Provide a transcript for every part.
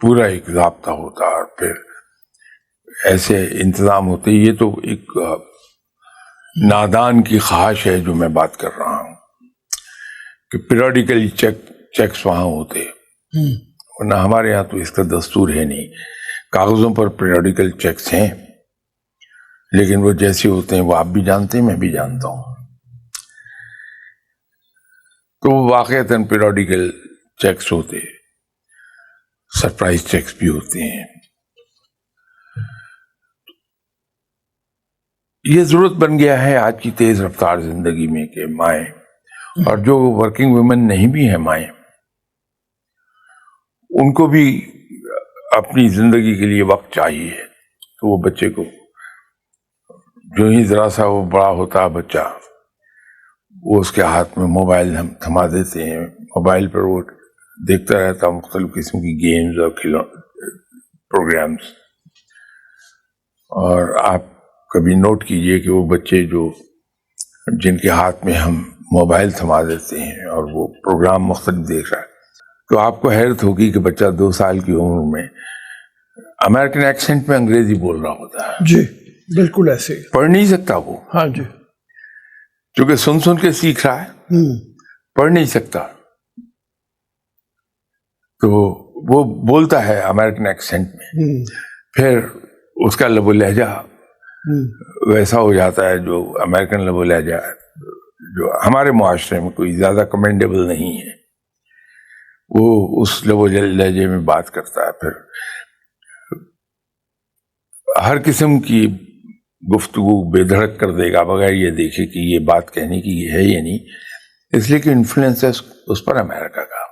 پورا ایک ضابطہ ہوتا اور پھر ایسے انتظام ہوتے. یہ تو ایک نادان کی خواہش ہے جو میں بات کر رہا ہوں کہ پیریوڈیکلی چیکس وہاں ہوتے, ورنہ ہمارے یہاں تو اس کا دستور ہے نہیں. کاغذوں پر پیریوڈیکل چیکس ہیں لیکن وہ جیسے ہوتے ہیں وہ آپ بھی جانتے ہیں, میں بھی جانتا ہوں. تو واقعتاً پیریوڈیکل چیکس ہوتے, سرپرائز چیکس بھی ہوتے ہیں. یہ ضرورت بن گیا ہے آج کی تیز رفتار زندگی میں کہ مائیں, اور جو ورکنگ ویمن نہیں بھی ہیں مائیں, ان کو بھی اپنی زندگی کے لیے وقت چاہیے. تو وہ بچے کو جو ہی ذرا سا وہ بڑا ہوتا ہے بچہ, وہ اس کے ہاتھ میں موبائل ہم تھما دیتے ہیں. موبائل پر وہ دیکھتا رہتا مختلف قسم کی گیمز اور پروگرامز. اور آپ کبھی نوٹ کیجئے کہ وہ بچے جن کے ہاتھ میں ہم موبائل تھما دیتے ہیں اور وہ پروگرام مختلف دیکھ رہا ہے, تو آپ کو حیرت ہوگی کہ بچہ 2 سال کی عمر میں امریکن ایکسنٹ میں انگریزی بول رہا ہوتا ہے. جی بالکل ایسے ہی. پڑھ نہیں سکتا وہ. ہاں جی. چونکہ سن کے سیکھ رہا ہے, پڑھ نہیں سکتا, تو وہ بولتا ہے امریکن ایکسنٹ میں. پھر اس کا لب و لہجہ ویسا ہو جاتا ہے جو امریکن لب و لہجہ ہے, جو ہمارے معاشرے میں کوئی زیادہ کمنڈیبل نہیں ہے. وہ اس لب و لہجے میں بات کرتا ہے. پھر ہر قسم کی گفتگو بے دھڑک کر دے گا بغیر یہ دیکھے کہ یہ بات کہنے کی ہے یا نہیں, اس لیے کہ انفلوئنس ہے اس پر امریکہ کا.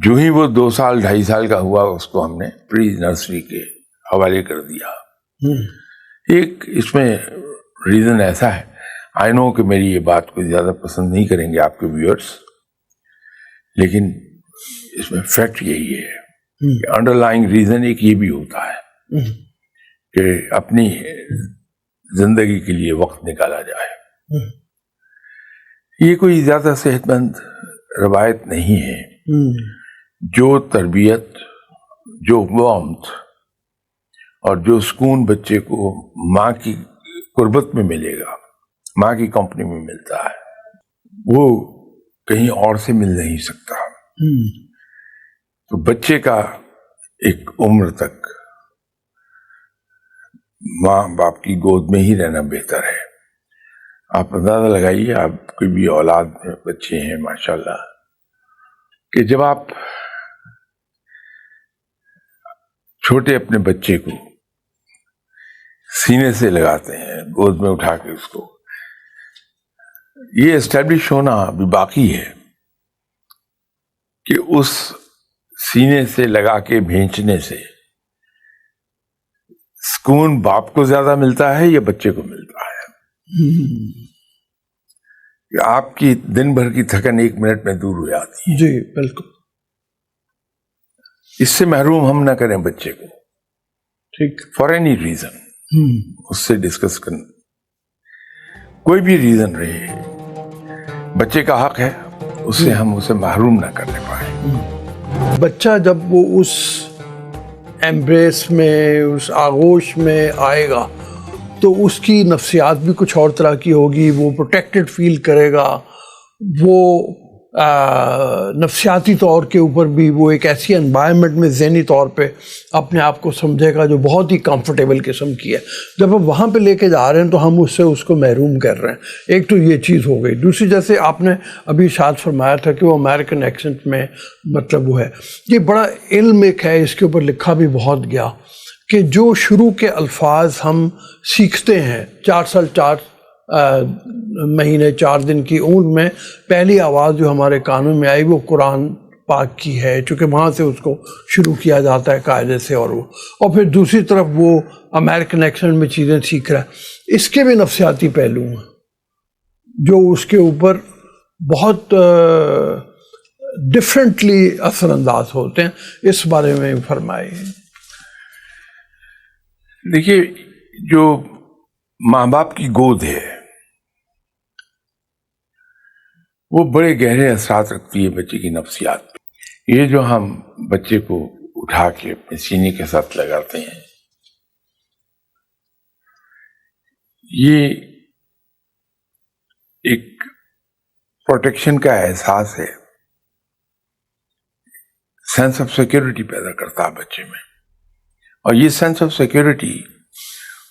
جو ہی وہ 2 سال 2.5 سال کا ہوا, اس کو ہم نے پری نرسری کے حوالے کر دیا. ایک اس میں ریزن ایسا ہے, آئی نو کہ میری یہ بات کوئی زیادہ پسند نہیں کریں گے آپ کے ویورز, لیکن اس میں فیکٹ یہی ہے کہ انڈر لائنگ ریزن ایک یہ بھی ہوتا ہے کہ اپنی زندگی کے لیے وقت نکالا جائے. یہ کوئی زیادہ صحت مند روایت نہیں ہے. جو تربیت, جو وارمتھ اور جو سکون بچے کو ماں کی قربت میں ملے گا, ماں کی کمپنی میں ملتا ہے, وہ کہیں اور سے مل نہیں سکتا. تو بچے کا ایک عمر تک ماں باپ کی گود میں ہی رہنا بہتر ہے. آپ اندازہ لگائیے, آپ کی بھی اولاد میں بچے ہیں ماشاءاللہ, کہ جب آپ چھوٹے اپنے بچے کو سینے سے لگاتے ہیں, گود میں اٹھا کے اس کو, یہ اسٹیبلش ہونا ابھی باقی ہے کہ اس سینے سے لگا کے بھینچنے سے سکون باپ کو زیادہ ملتا ہے یا بچے کو ملتا ہے. کہ آپ کی دن بھر کی تھکن 1 منٹ میں دور ہو جاتی ہے. جی بالکل. اس سے محروم ہم نہ کریں بچے کو, ٹھیک, فار اینی ریزن. اس سے ڈسکس کرنا, کوئی بھی ریزن رہے, بچے کا حق ہے, اس سے ہم اسے محروم نہ کرنے پائیں. بچہ جب وہ اس ایمبریس میں, اس آغوش میں آئے گا تو اس کی نفسیات بھی کچھ اور طرح کی ہوگی. وہ پروٹیکٹڈ فیل کرے گا, وہ نفسیاتی طور کے اوپر بھی وہ ایک ایسی انوائرمنٹ میں ذہنی طور پہ اپنے آپ کو سمجھے گا جو بہت ہی کمفرٹیبل قسم کی ہے. جب ہم وہاں پہ لے کے جا رہے ہیں تو ہم اس کو محروم کر رہے ہیں. ایک تو یہ چیز ہو گئی. دوسری, جیسے آپ نے ابھی ارشاد فرمایا تھا کہ وہ امریکن ایکسنٹ میں مطلب وہ ہے, یہ بڑا علم ایک ہے, اس کے اوپر لکھا بھی بہت گیا کہ جو شروع کے الفاظ ہم سیکھتے ہیں 4 سال 4 مہینے 4 دن کی عمر میں, پہلی آواز جو ہمارے کانوں میں آئی وہ قرآن پاک کی ہے, چونکہ وہاں سے اس کو شروع کیا جاتا ہے قاعدے سے. اور پھر دوسری طرف وہ امریکن ایکسنٹ میں چیزیں سیکھ رہا ہے. اس کے بھی نفسیاتی پہلو ہیں جو اس کے اوپر بہت ڈفرینٹلی اثر انداز ہوتے ہیں. اس بارے میں فرمائیے. دیکھیے, جو ماں باپ کی گود ہے وہ بڑے گہرے اثرات رکھتی ہے بچے کی نفسیات پہ. یہ جو ہم بچے کو اٹھا کے اپنے سینے کے ساتھ لگاتے ہیں، یہ ایک پروٹیکشن کا احساس ہے، سینس آف سیکورٹی پیدا کرتا ہے بچے میں. اور یہ سینس آف سیکورٹی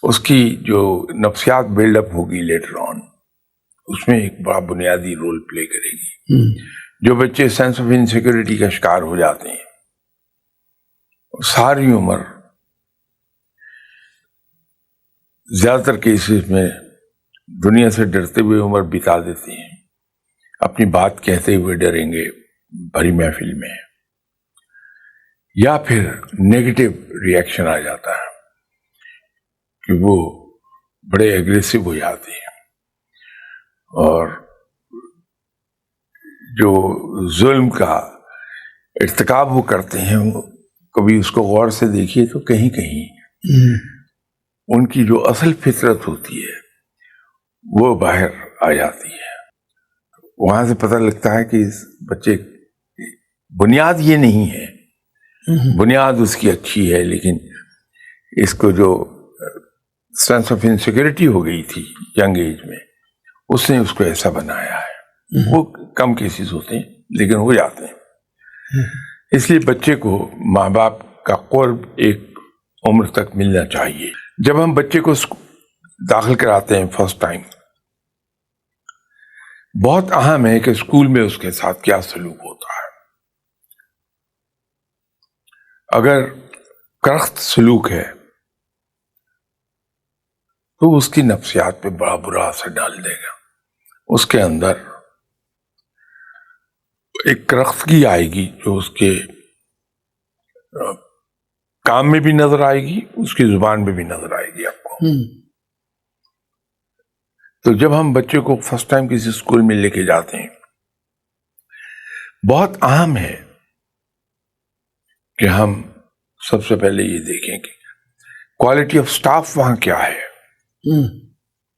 اس کی جو نفسیات بلڈ اپ ہوگی لیٹر آن، اس میں ایک بڑا بنیادی رول پلے کرے گی. جو بچے سینس آف انسیکورٹی کا شکار ہو جاتے ہیں، ساری عمر زیادہ تر کیسز میں دنیا سے ڈرتے ہوئے عمر بتا دیتے ہیں، اپنی بات کہتے ہوئے ڈریں گے بھری محفل میں، یا پھر نیگیٹو ریئیکشن آ جاتا ہے کہ وہ بڑے ایگریسو ہو جاتے ہیں، اور جو ظلم کا ارتکاب وہ کرتے ہیں، کبھی اس کو غور سے دیکھیے تو کہیں کہیں ان کی جو اصل فطرت ہوتی ہے وہ باہر آ جاتی ہے. وہاں سے پتہ لگتا ہے کہ اس بچے کی بنیاد یہ نہیں ہے، بنیاد اس کی اچھی ہے، لیکن اس کو جو سینس آف انسیکیورٹی ہو گئی تھی ینگ ایج میں، اس نے اس کو ایسا بنایا ہے. وہ کم کیسز ہوتے ہیں لیکن ہو جاتے ہیں. اس لیے بچے کو ماں باپ کا قرب ایک عمر تک ملنا چاہیے. جب ہم بچے کو داخل کراتے ہیں فرسٹ ٹائم، بہت اہم ہے کہ اسکول میں اس کے ساتھ کیا سلوک ہوتا ہے. اگر کرخت سلوک ہے تو اس کی نفسیات پہ بڑا برا اثر ڈال دے گا. اس کے اندر ایک کرختگی آئے گی جو اس کے کام میں بھی نظر آئے گی، اس کی زبان میں بھی نظر آئے گی آپ کو. تو جب ہم بچے کو فرسٹ ٹائم کسی اسکول میں لے کے جاتے ہیں، بہت اہم ہے کہ ہم سب سے پہلے یہ دیکھیں کہ کوالٹی آف سٹاف وہاں کیا ہے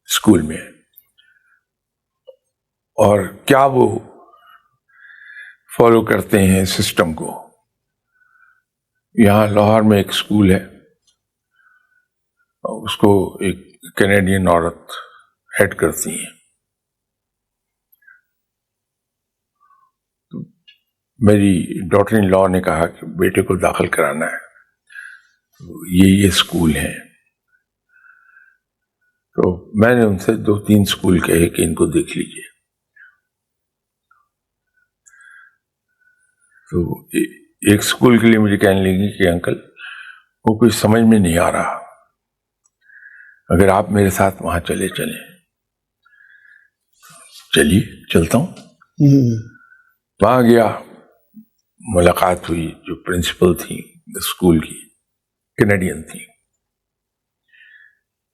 اسکول میں، اور کیا وہ فالو کرتے ہیں سسٹم کو. یہاں لاہور میں ایک اسکول ہے، اس کو ایک کینیڈین عورت ہیڈ کرتی ہیں. تو میری ڈاٹر ان لا نے کہا کہ بیٹے کو داخل کرانا ہے، تو یہ اسکول ہیں. تو میں نے ان سے 2-3 اسکول کہے کہ ان کو دیکھ لیجیے. تو ایک اسکول کے لیے مجھے کہنے لگی کہ انکل وہ کچھ سمجھ میں نہیں آ رہا، اگر آپ میرے ساتھ وہاں چلیں. چلیے چلتا ہوں. وہاں گیا، ملاقات ہوئی. جو پرنسپل تھی اسکول کی کینیڈین تھی،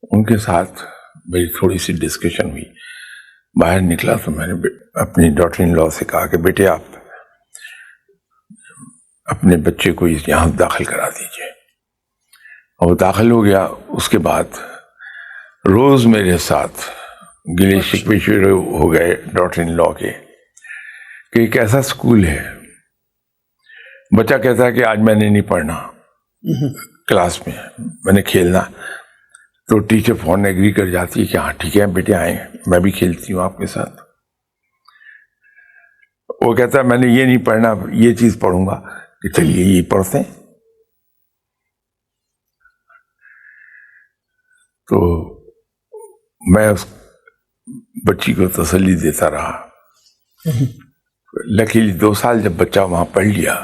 ان کے ساتھ میری تھوڑی سی ڈسکشن ہوئی. باہر نکلا تو میں نے اپنی ڈاٹر ان لا سے کہا کہ بیٹے آپ اپنے بچے کو یہاں داخل کرا دیجیے. اور وہ داخل ہو گیا. اس کے بعد روز میرے ساتھ گلے شکوے شروع ہو گئے ڈاٹر ان لا کے کہ ایک ایسا اسکول ہے، بچہ کہتا ہے کہ آج میں نے نہیں پڑھنا کلاس میں نے کھیلنا. تو ٹیچر فون ایگری کر جاتی ہے کہ ہاں ٹھیک ہے بیٹے آئیں، میں بھی کھیلتی ہوں آپ کے ساتھ. وہ کہتا ہے میں نے یہ نہیں پڑھنا، یہ چیز پڑھوں گا. کہ چلیے یہ پڑھتے ہیں. تو میں اس بچی کو تسلی دیتا رہا. لکیلی 2 سال جب بچہ وہاں پڑھ لیا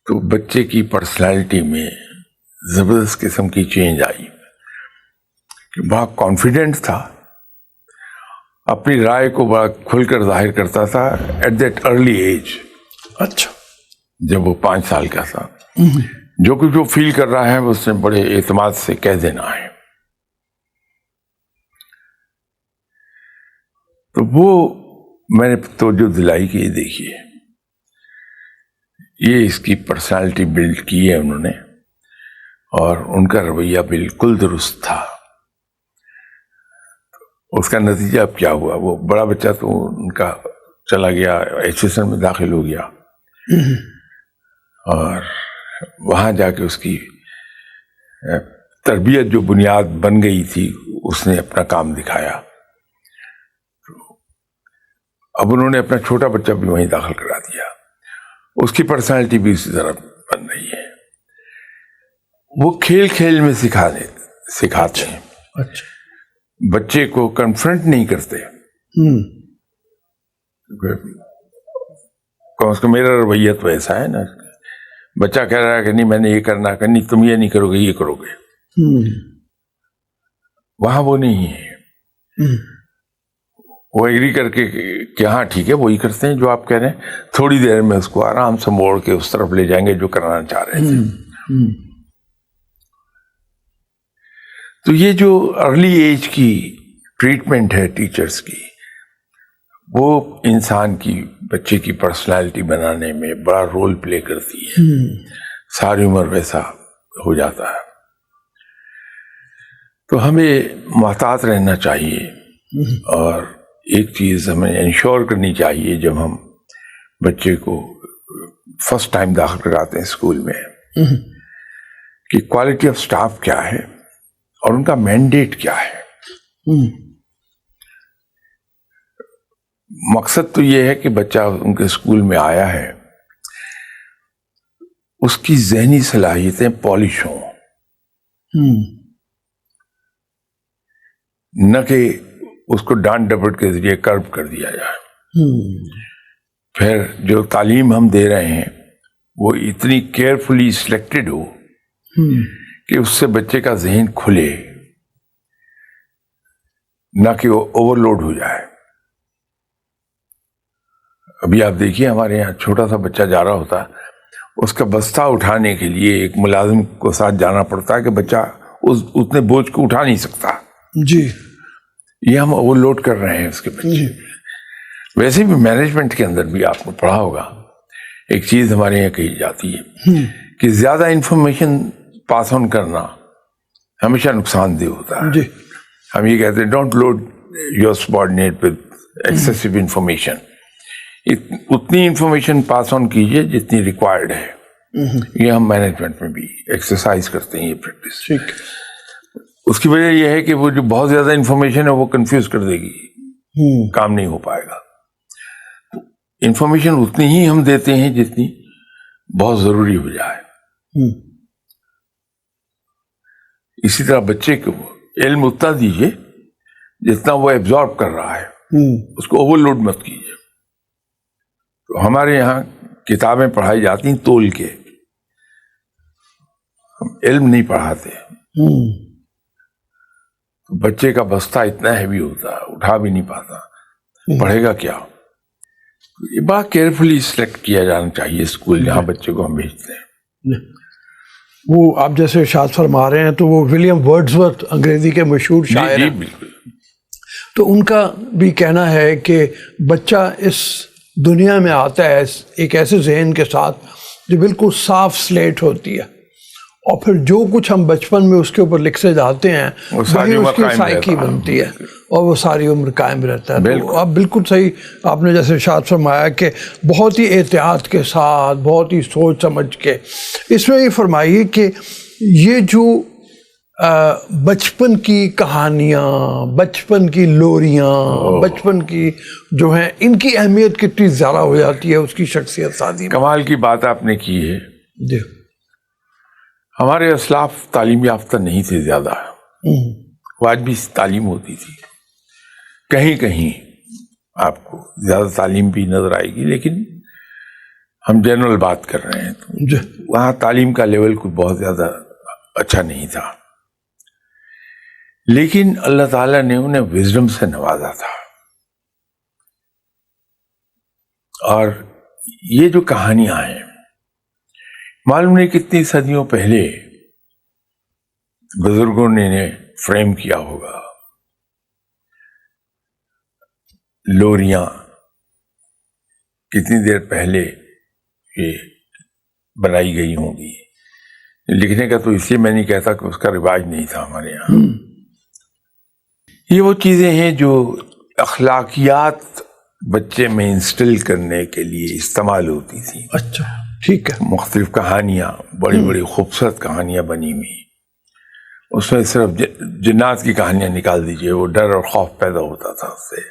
تو بچے کی پرسنالٹی میں زبردست قسم کی چینج آئی کہ بڑا کانفیڈنٹ تھا، اپنی رائے کو بڑا کھل کر ظاہر کرتا تھا ایٹ دیٹ ارلی ایج. اچھا. جب وہ 5 سال کا تھا، جو کچھ وہ فیل کر رہا ہے وہ اس نے بڑے اعتماد سے کہہ دینا ہے. تو وہ میں نے توجہ دلائی کہ یہ دیکھیے یہ اس کی پرسنالٹی بلڈ کی ہے انہوں نے، اور ان کا رویہ بالکل درست تھا. اس کا نتیجہ اب کیا ہوا، وہ بڑا بچہ تو ان کا چلا گیا، HSN میں داخل ہو گیا. اور وہاں جا کے اس کی تربیت جو بنیاد بن گئی تھی اس نے اپنا کام دکھایا. اب انہوں نے اپنا چھوٹا بچہ بھی وہیں داخل کرا دیا. اس کی پرسنالٹی بھی اسی طرح بن رہی ہے. وہ کھیل کھیل میں سکھاتے ہیں. اچھا. بچے کو کنفرنٹ نہیں کرتے. کم از کم میرا رویہ تو ایسا ہے نا, بچہ کہہ رہا ہے کہ نہیں میں نے یہ کرنا ہے, نہیں تم یہ نہیں کرو گے, یہ کرو گے. وہاں وہ نہیں ہے. وہ ایگری کر کے کہ ہاں ٹھیک ہے وہی کرتے ہیں جو آپ کہہ رہے ہیں, تھوڑی دیر میں اس کو آرام سے موڑ کے اس طرف لے جائیں گے جو کرانا چاہ رہے تھے. تو یہ جو ارلی ایج کی ٹریٹمنٹ ہے ٹیچرز کی, وہ انسان کی بچے کی پرسنالٹی بنانے میں بڑا رول پلے کرتی ہے. ساری عمر ویسا ہو جاتا ہے. تو ہمیں محتاط رہنا چاہیے, اور ایک چیز ہمیں انشور کرنی چاہیے جب ہم بچے کو فرسٹ ٹائم داخل کراتے ہیں اسکول میں, کہ کوالٹی آف سٹاف کیا ہے اور ان کا مینڈیٹ کیا ہے. مقصد تو یہ ہے کہ بچہ ان کے اسکول میں آیا ہے, اس کی ذہنی صلاحیتیں پالش ہوں, نہ کہ اس کو ڈانٹ ڈپٹ کے ذریعے کرب کر دیا جائے. پھر جو تعلیم ہم دے رہے ہیں وہ اتنی کیئرفلی سلیکٹڈ ہو کہ اس سے بچے کا ذہن کھلے, نہ کہ وہ اوور لوڈ ہو جائے. ابھی آپ دیکھیے ہمارے یہاں چھوٹا سا بچہ جا رہا ہوتا, اس کا بستہ اٹھانے کے لیے ایک ملازم کو ساتھ جانا پڑتا ہے کہ بچہ اتنے بوجھ کو اٹھا نہیں سکتا. جی, یہ ہم اوور لوڈ کر رہے ہیں اس کے بچے. ویسے بھی مینجمنٹ کے اندر بھی آپ نے پڑھا ہوگا, ایک چیز ہمارے یہاں کہی جاتی ہے کہ زیادہ انفارمیشن پاس آن کرنا ہمیشہ نقصان دہ ہوتا ہے. ہم یہ کہتے ہیں don't load your subordinate with excessive information. اتنی انفارمیشن پاس آن کیجیے جتنی ریکوائرڈ ہے. یہ ہم مینجمنٹ میں بھی ایکسرسائز کرتے ہیں یہ پریکٹس. اس کی وجہ یہ ہے کہ وہ جو بہت زیادہ انفارمیشن ہے وہ کنفیوز کر دے گی, کام نہیں ہو پائے گا. انفارمیشن اتنی ہی ہم دیتے ہیں جتنی بہت ضروری ہو جائے. اسی طرح بچے کو علم اتنا دیجیے جتنا وہ ایبزارب کر رہا ہے, اس کو اوور لوڈ مت کیجیے. تو ہمارے یہاں کتابیں پڑھائی جاتی ہیں تول کے, ہم علم نہیں پڑھاتے. بچے کا بستہ اتنا ہیوی ہوتا ہے, اٹھا بھی نہیں پاتا, پڑھے گا کیا؟ یہ بڑا کیئرفلی سلیکٹ کیا جانا چاہیے اسکول جہاں بچے کو ہم بھیجتے ہیں. وہ آپ جیسے ارشاد فرما رہے ہیں تو وہ ولیم ورڈزورتھ انگریزی کے مشہور شاعر ہیں, بالکل. تو ان کا بھی کہنا ہے کہ بچہ اس دنیا میں آتا ہے ایک ایسے ذہن کے ساتھ جو بالکل صاف سلیٹ ہوتی ہے, اور پھر جو کچھ ہم بچپن میں اس کے اوپر لکھتے جاتے ہیں وہی اس کی سائیکی بنتی ہے, اور وہ ساری عمر قائم رہتا ہے. تو اب بالکل صحیح آپ نے جیسے ارشاد فرمایا کہ بہت ہی احتیاط کے ساتھ, بہت ہی سوچ سمجھ کے. اس میں یہ فرمائیے کہ یہ جو بچپن کی کہانیاں, بچپن کی لوریاں, بچپن کی جو ہیں, ان کی اہمیت کتنی زیادہ ہو جاتی ہے اس کی شخصیت سازی میں. کمال کی بات آپ نے کی ہے. جی, ہمارے اسلاف تعلیم یافتہ نہیں تھے زیادہ, وہ آج بھی تعلیم ہوتی تھی. کہیں کہیں آپ کو زیادہ تعلیم بھی نظر آئے گی, لیکن ہم جنرل بات کر رہے ہیں تو وہاں تعلیم کا لیول کوئی بہت زیادہ اچھا نہیں تھا. لیکن اللہ تعالیٰ نے انہیں وزڈم سے نوازا تھا. اور یہ جو کہانیاں ہیں, معلوم نہیں کتنی صدیوں پہلے بزرگوں نے انہیں فریم کیا ہوگا. لوریاں کتنی دیر پہلے یہ بنائی گئی ہوں گی. لکھنے کا تو اس لیے میں نہیں کہتا کہ اس کا رواج نہیں تھا ہمارے یہاں. یہ وہ چیزیں ہیں جو اخلاقیات بچے میں انسٹل کرنے کے لیے استعمال ہوتی تھی. اچھا ٹھیک ہے. مختلف کہانیاں، بڑی بڑی خوبصورت کہانیاں بنی ہوئی. اس میں صرف جنات کی کہانیاں نکال دیجئے، وہ ڈر اور خوف پیدا ہوتا تھا اس سے،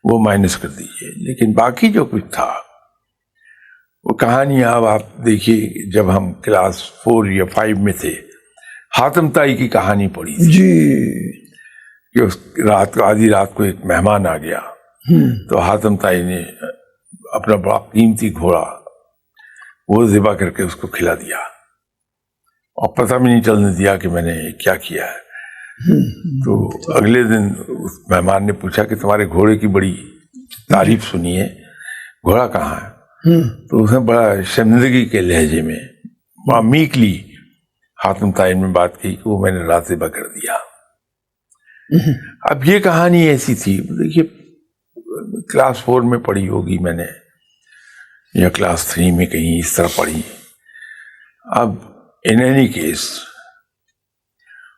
وہ مائنس کر دیجئے. لیکن باقی جو کچھ تھا وہ کہانیاں، اب آپ دیکھیے جب ہم کلاس 4 یا 5 میں تھے، حاتم طائی کی کہانی پڑھی تھی جی کہ اس رات کو، آدھی رات کو ایک مہمان آ گیا تو حاتم طائی نے اپنا بڑا قیمتی گھوڑا وہ ذبح کر کے اس کو کھلا دیا اور پتہ بھی نہیں چلنے دیا کہ میں نے کیا کیا ہے. تو اگلے دن اس مہمان نے پوچھا کہ تمہارے گھوڑے کی بڑی تعریف سنی ہے، گھوڑا کہاں ہے؟ تو اس نے بڑا شرمندگی کے لہجے میں، بڑا میکلی حاتم طائی میں بات کی کہ وہ میں نے رات ذبح کر دیا. اب یہ کہانی ایسی تھی، دیکھیے کلاس 4 میں پڑھی ہوگی میں نے، یا کلاس 3 میں کہیں اس طرح پڑھی. اب ان اینی کیس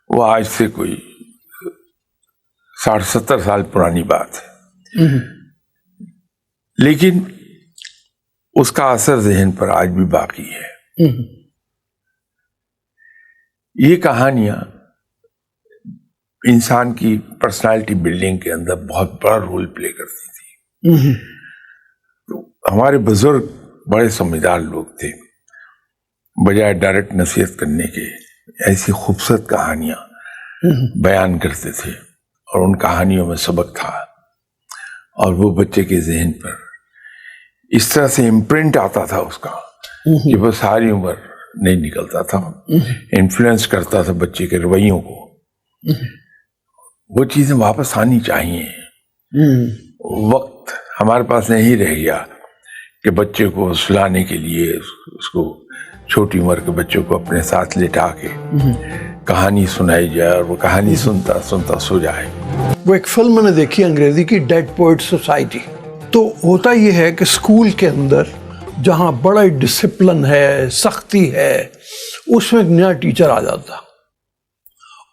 وہ آج سے کوئی 60-70 سال پرانی بات ہے، لیکن اس کا اثر ذہن پر آج بھی باقی ہے. یہ کہانیاں انسان کی پرسنالٹی بلڈنگ کے اندر بہت بڑا رول پلے کرتی تھی. تو ہمارے بزرگ بڑے سمجھدار لوگ تھے، بجائے ڈائریکٹ نصیحت کرنے کے ایسی خوبصورت کہانیاں بیان کرتے تھے، اور ان کہانیوں میں سبق تھا، اور وہ بچے کے ذہن پر اس طرح سے امپرنٹ آتا تھا اس کا کہ وہ ساری عمر نہیں نکلتا تھا، انفلوئنس کرتا تھا بچے کے رویوں کو. وہ چیزیں واپس آنی چاہیے. وقت ہمارے پاس نہیں رہ گیا کہ بچے کو سلانے کے لیے اس کو چھوٹی عمر کے بچوں کو اپنے ساتھ لٹا کے کہانی سنائی جائے اور وہ کہانی سنتا سنتا سو جائے. وہ ایک فلم میں نے دیکھی انگریزی کی، ڈیڈ پوئٹ سوسائٹی. تو ہوتا یہ ہے کہ اسکول کے اندر جہاں بڑا ڈسپلن ہے، سختی ہے، اس میں ایک نیا ٹیچر آ جاتا،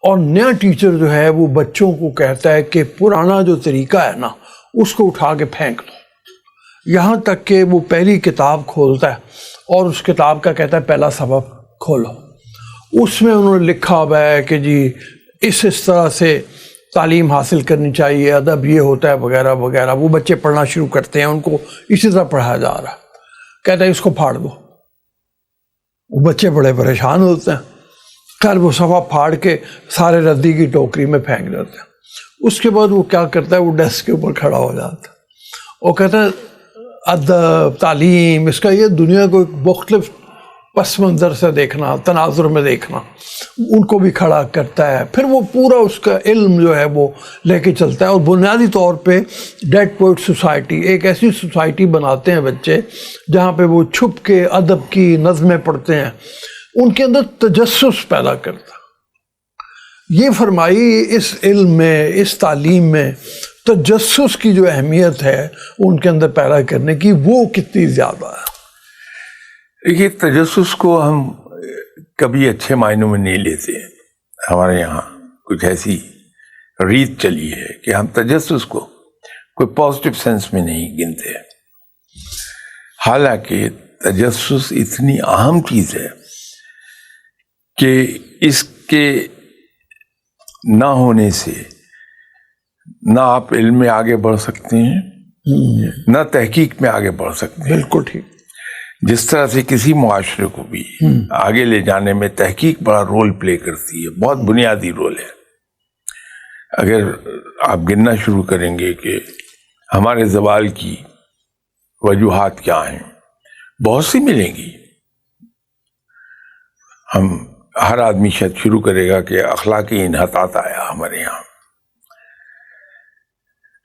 اور نیا ٹیچر جو ہے وہ بچوں کو کہتا ہے کہ پرانا جو طریقہ ہے نا اس کو اٹھا کے پھینک دو. یہاں تک کہ وہ پہلی کتاب کھولتا ہے اور اس کتاب کا کہتا ہے پہلا سبق کھولو. اس میں انہوں نے لکھا ہوا ہے کہ جی اس طرح سے تعلیم حاصل کرنی چاہیے، ادب یہ ہوتا ہے وغیرہ وغیرہ. وہ بچے پڑھنا شروع کرتے ہیں، ان کو اسی طرح پڑھایا جا رہا ہے. کہتا ہے اس کو پھاڑ دو. وہ بچے بڑے پریشان ہوتے ہیں. خیر وہ صفحہ پھاڑ کے سارے ردی کی ٹوکری میں پھینک دیتے ہیں. اس کے بعد وہ کیا کرتا ہے، وہ ڈیسک کے اوپر کھڑا ہو جاتا ہے اور کہتا ہے ادب، تعلیم، اس کا یہ دنیا کو ایک مختلف پس منظر سے دیکھنا، تناظر میں دیکھنا، ان کو بھی کھڑا کرتا ہے. پھر وہ پورا اس کا علم جو ہے وہ لے کے چلتا ہے، اور بنیادی طور پہ ڈیڈ پوئٹ سوسائٹی ایک ایسی سوسائٹی بناتے ہیں بچے جہاں پہ وہ چھپ کے ادب کی نظمیں پڑھتے ہیں. ان کے اندر تجسس پیدا کرتا. یہ فرمائی اس علم میں، اس تعلیم میں تجسس کی جو اہمیت ہے ان کے اندر پیدا کرنے کی، وہ کتنی زیادہ ہے. یہ تجسس کو ہم کبھی اچھے معنوں میں نہیں لیتے. ہمارے یہاں کچھ ایسی ریت چلی ہے کہ ہم تجسس کو کوئی پازیٹیو سینس میں نہیں گنتے، حالانکہ تجسس اتنی اہم چیز ہے کہ اس کے نہ ہونے سے نہ آپ علم میں آگے بڑھ سکتے ہیں، نہ تحقیق میں آگے بڑھ سکتے ہیں. بالکل ٹھیک. جس طرح سے کسی معاشرے کو بھی آگے لے جانے میں تحقیق بڑا رول پلے کرتی ہے، بہت بنیادی رول ہے. اگر آپ گننا شروع کریں گے کہ ہمارے زوال کی وجوہات کیا ہیں، بہت سی ملیں گی. ہر آدمی شاید شروع کرے گا کہ اخلاقی انحطاط آیا ہمارے یہاں،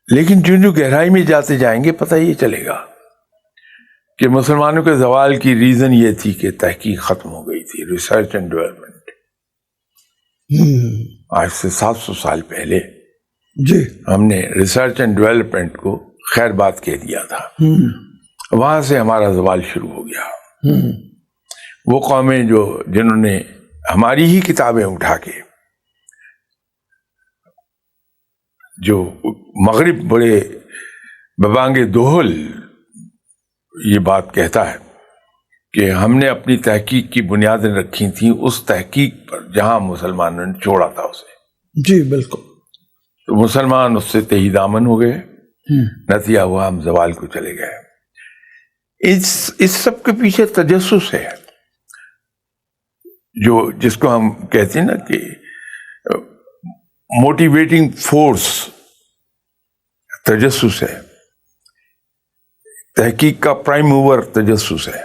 لیکن جو گہرائی میں جاتے جائیں گے پتہ یہ چلے گا کہ مسلمانوں کے زوال کی ریزن یہ تھی کہ تحقیق ختم ہو گئی تھی، ریسرچ اینڈ ڈیولپمنٹ. آج سے 700 سال پہلے جی ہم نے ریسرچ اینڈ ڈیولپمنٹ کو خیر بات کہہ دیا تھا. وہاں سے ہمارا زوال شروع ہو گیا. وہ قومیں جنہوں نے ہماری ہی کتابیں اٹھا کے، جو مغرب بڑے ببانگ دوہل یہ بات کہتا ہے کہ ہم نے اپنی تحقیق کی بنیادیں رکھی تھیں اس تحقیق پر جہاں مسلمانوں نے چھوڑا تھا اسے. جی بالکل. تو مسلمان اس سے تہی دامن ہو گئے, نتیجہ ہوا ہم زوال کو چلے گئے. اس سب کے پیچھے تجسس ہے, جس کو ہم کہتے ہیں نا کہ موٹیویٹنگ فورس تجسس ہے. تحقیق کا پرائم موور تجسس ہے,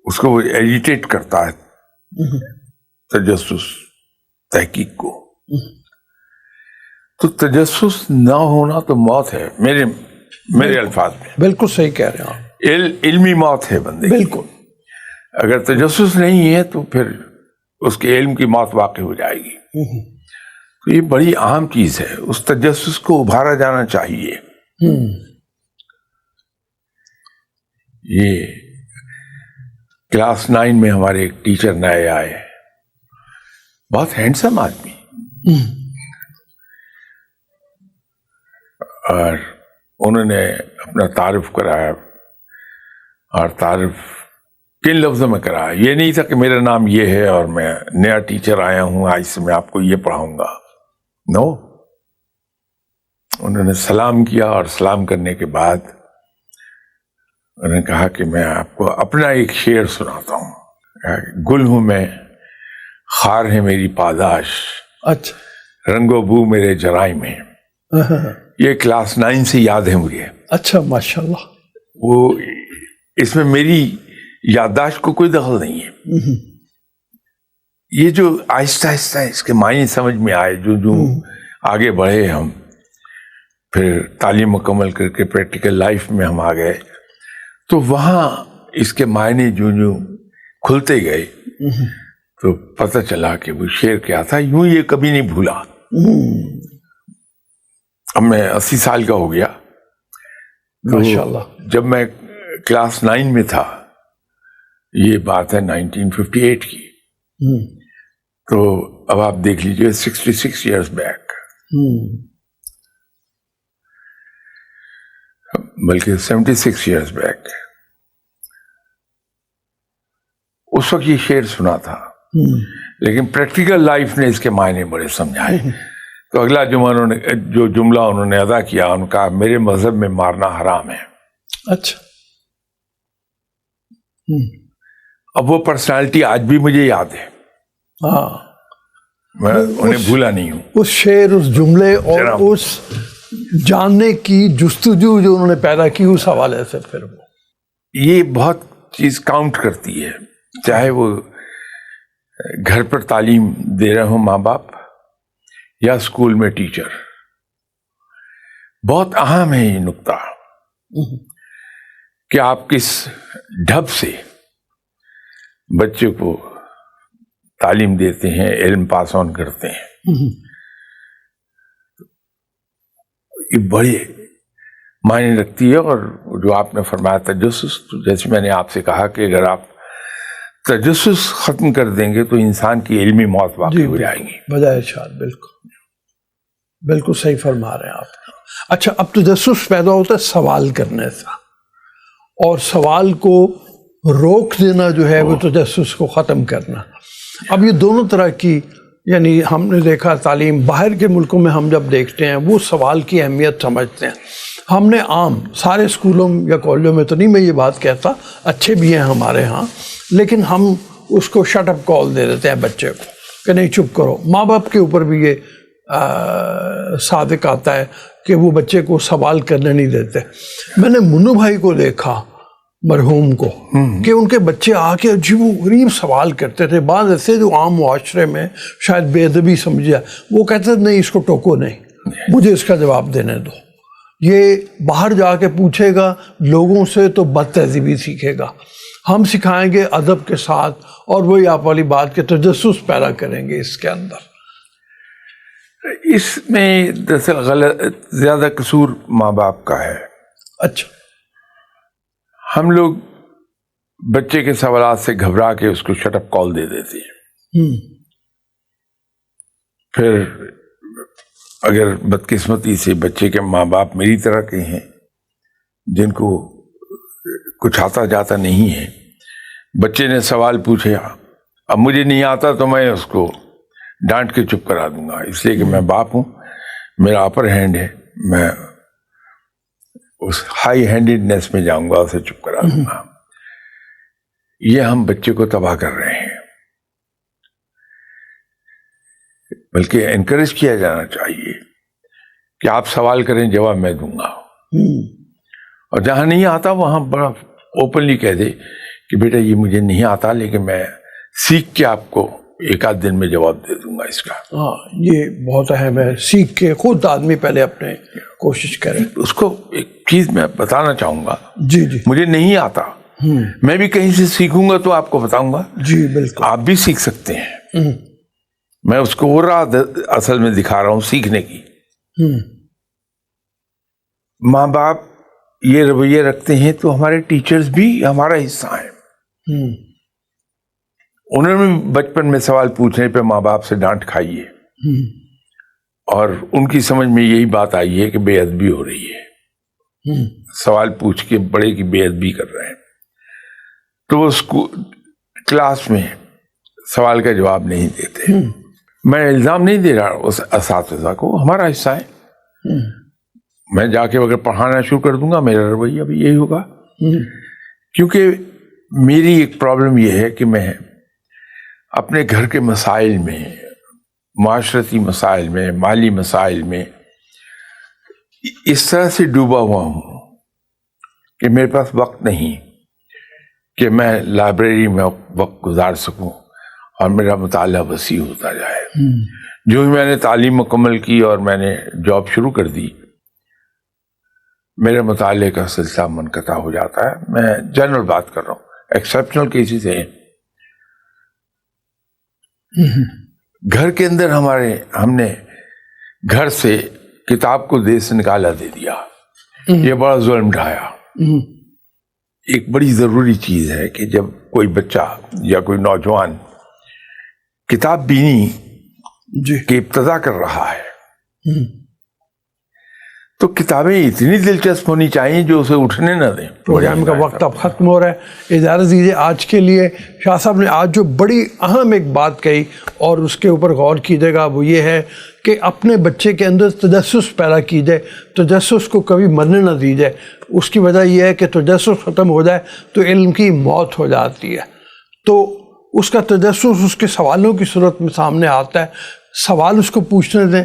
اس کو وہ ایجیٹیٹ کرتا ہے تجسس تحقیق کو. تو تجسس نہ ہونا تو موت ہے میرے الفاظ میں. بالکل صحیح کہہ رہے ہیں آپ. علمی موت ہے بندے. بالکل. اگر تجسس نہیں ہے تو پھر اس کے علم کی موت واقع ہو جائے گی. تو یہ بڑی اہم چیز ہے, اس تجسس کو ابھارا جانا چاہیے. یہ کلاس 9 میں ہمارے ایک ٹیچر نئے آئے, بہت ہینڈسم آدمی, اور انہوں نے اپنا تعارف کرایا, اور تعارف کن لفظوں میں کرایا. یہ نہیں تھا کہ میرا نام یہ ہے اور میں نیا ٹیچر آیا ہوں, آج سے میں آپ کو یہ پڑھاؤں گا. نو, انہوں نے سلام کیا, اور سلام کرنے کے بعد انہوں نے کہا کہ میں آپ کو اپنا ایک شعر سناتا ہوں. گل ہوں میں, خار ہے میری پاداش, اچھا, رنگ و بو میرے جرائم میں. یہ کلاس 9 سے یاد ہے مجھے. اچھا, ماشاءاللہ. وہ اس میں میری یادداشت کو کوئی دخل نہیں ہے. یہ جو آہستہ آہستہ اس کے معنی سمجھ میں آئے, جو آگے بڑھے ہم, پھر تعلیم مکمل کر کے پریکٹیکل لائف میں ہم آ گئے, تو وہاں اس کے معنی جو کھلتے گئے تو پتہ چلا کہ وہ شعر کیا تھا. یوں یہ کبھی نہیں بھولا. اب میں 80 سال کا ہو گیا. ماشاءاللہ. جب میں کلاس 9 میں تھا, یہ بات ہے 1958 کی, تو اب آپ دیکھ لیجئے 66 ایئرز بیک, بلکہ 76 ایئرز بیک. اس وقت یہ شعر سنا تھا, لیکن پریکٹیکل لائف نے اس کے معنی بڑے سمجھائے. تو اگلا جو جملہ انہوں نے ادا کیا, ان کا میرے مذہب میں مارنا حرام ہے. اچھا. اب وہ پرسنالٹی آج بھی مجھے یاد ہے, میں انہیں بھولا نہیں ہوں. اس شعر, اس جملے اور اس جاننے کی جستجو جو انہوں نے پیدا کی, اس حوالے سے پھر وہ یہ بہت چیز کاؤنٹ کرتی ہے. چاہے وہ گھر پر تعلیم دے رہے ہوں ماں باپ, یا اسکول میں ٹیچر, بہت اہم ہے یہ نقطہ کہ آپ کس ڈھب سے بچے کو تعلیم دیتے ہیں, علم پاس آن کرتے ہیں. یہ بڑے معنی رکھتی ہے. اور جو آپ نے فرمایا تجسس, تو جیسے میں نے آپ سے کہا کہ اگر آپ تجسس ختم کر دیں گے تو انسان کی علمی موت واقع ہو جائے گی. بجائے اشارت. بالکل صحیح فرما رہے ہیں آپ. اچھا, اب تجسس پیدا ہوتا ہے سوال کرنے سے, اور سوال کو روک دینا جو ہے وہ تجسس کو ختم کرنا. اب یہ دونوں طرح کی, یعنی ہم نے دیکھا تعلیم باہر کے ملکوں میں ہم جب دیکھتے ہیں وہ سوال کی اہمیت سمجھتے ہیں. ہم نے عام سارے اسکولوں یا کالجوں میں تو نہیں میں یہ بات کہتا, اچھے بھی ہیں ہمارے ہاں, لیکن ہم اس کو شٹ اپ کال دے دیتے ہیں بچے کو کہ نہیں چپ کرو. ماں باپ کے اوپر بھی یہ صادق آتا ہے کہ وہ بچے کو سوال کرنے نہیں دیتے. میں نے منو بھائی کو دیکھا, مرحوم کو, کہ ان کے بچے آ کے عجیب و غریب سوال کرتے تھے. بعض ایسے جو عام معاشرے میں شاید بے ادبی سمجھا, وہ کہتے تھے نہیں اس کو ٹوکو نہیں, مجھے اس کا جواب دینے دو. یہ باہر جا کے پوچھے گا لوگوں سے تو بد تہذیبی سیکھے گا. ہم سکھائیں گے ادب کے ساتھ, اور وہی آپ والی بات کے تجسس پیدا کریں گے اس کے اندر. اس میں دراصل زیادہ قصور ماں باپ کا ہے. اچھا. ہم لوگ بچے کے سوالات سے گھبرا کے اس کو شٹ اپ کال دے دیتے ہیں. پھر اگر بدقسمتی سے بچے کے ماں باپ میری طرح کے ہیں جن کو کچھ آتا جاتا نہیں ہے، بچے نے سوال پوچھے، اب مجھے نہیں آتا تو میں اس کو ڈانٹ کے چپ کرا دوں گا، اس لیے کہ میں باپ ہوں، میرا اپر ہینڈ ہے، میں اس ہائی ہینڈیڈنیس میں جاؤں گا، اسے چپ کرا دوں گا۔ یہ ہم بچے کو تباہ کر رہے ہیں، بلکہ انکریج کیا جانا چاہیے کہ آپ سوال کریں، جواب میں دوں گا، اور جہاں نہیں آتا وہاں بڑا اوپنلی کہہ دے کہ بیٹا یہ مجھے نہیں آتا لیکن میں سیکھ کے آپ کو ایک آدھ دن میں جواب دے دوں گا اس کا۔ ہاں، یہ بہت اہم ہے، سیکھ کے خود آدمی پہلے اپنے کوشش کرے۔ اس کو ایک چیز میں بتانا چاہوں گا، جی جی مجھے نہیں آتا، میں بھی کہیں سے سیکھوں گا تو آپ کو بتاؤں گا، جی بالکل، آپ بھی سیکھ سکتے ہیں۔ میں اس کو وہ راہ اصل میں دکھا رہا ہوں سیکھنے کی۔ ماں باپ یہ رویے رکھتے ہیں تو ہمارے ٹیچرز بھی ہمارا حصہ ہیں۔ انہوں نے بچپن میں سوال پوچھنے پہ ماں باپ سے ڈانٹ کھائی ہے، اور ان کی سمجھ میں یہی بات آئی ہے کہ بے ادبی ہو رہی ہے، سوال پوچھ کے بڑے کی بے ادبی کر رہے ہیں، تو وہ کلاس میں سوال کا جواب نہیں دیتے۔ میں الزام نہیں دے رہا اس اساتذہ کو، ہمارا حصہ ہے، میں جا کے اگر پڑھانا شروع کر دوں گا میرا رویہ بھی یہی ہوگا، کیونکہ میری ایک پرابلم یہ ہے کہ میں اپنے گھر کے مسائل میں، معاشرتی مسائل میں، مالی مسائل میں اس طرح سے ڈوبا ہوا ہوں کہ میرے پاس وقت نہیں کہ میں لائبریری میں وقت گزار سکوں اور میرا مطالعہ وسیع ہوتا جائے۔ جو ہی میں نے تعلیم مکمل کی اور میں نے جاب شروع کر دی، میرے مطالعے کا سلسلہ منقطع ہو جاتا ہے۔ میں جنرل بات کر رہا ہوں، ایکسیپشنل کیسز ہیں۔ گھر کے اندر ہم نے گھر سے کتاب کو دیش سے نکالا دے دیا، یہ بڑا ظلم ڈھایا۔ ایک بڑی ضروری چیز ہے کہ جب کوئی بچہ یا کوئی نوجوان کتاب بینی کی ابتدا کر رہا ہے تو کتابیں اتنی دلچسپ ہونی چاہیے جو اسے اٹھنے نہ دیں۔ پروگرام کا وقت اب ختم ہو رہا ہے، اجازت دیجیے آج کے لیے۔ شاہ صاحب نے آج جو بڑی اہم ایک بات کہی اور اس کے اوپر غور کیجیے گا، وہ یہ ہے کہ اپنے بچے کے اندر تجسس پیدا کیجیے، تجسس کو کبھی مرنے نہ دیجیے۔ اس کی وجہ یہ ہے کہ تجسس ختم ہو جائے تو علم کی موت ہو جاتی ہے۔ تو اس کا تجسس اس کے سوالوں کی صورت میں سامنے آتا ہے، سوال اس کو پوچھنے دیں۔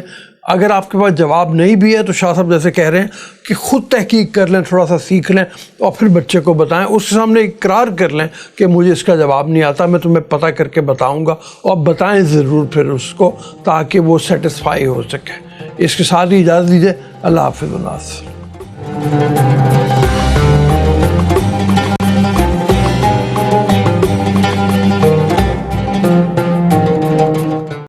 اگر آپ کے پاس جواب نہیں بھی ہے تو شاہ صاحب جیسے کہہ رہے ہیں کہ خود تحقیق کر لیں، تھوڑا سا سیکھ لیں اور پھر بچے کو بتائیں، اس کے سامنے اقرار کر لیں کہ مجھے اس کا جواب نہیں آتا، میں تمہیں پتہ کر کے بتاؤں گا، اور بتائیں ضرور پھر اس کو، تاکہ وہ سیٹسفائی ہو سکے۔ اس کے ساتھ ہی اجازت دیجیے، اللہ حافظ الناس۔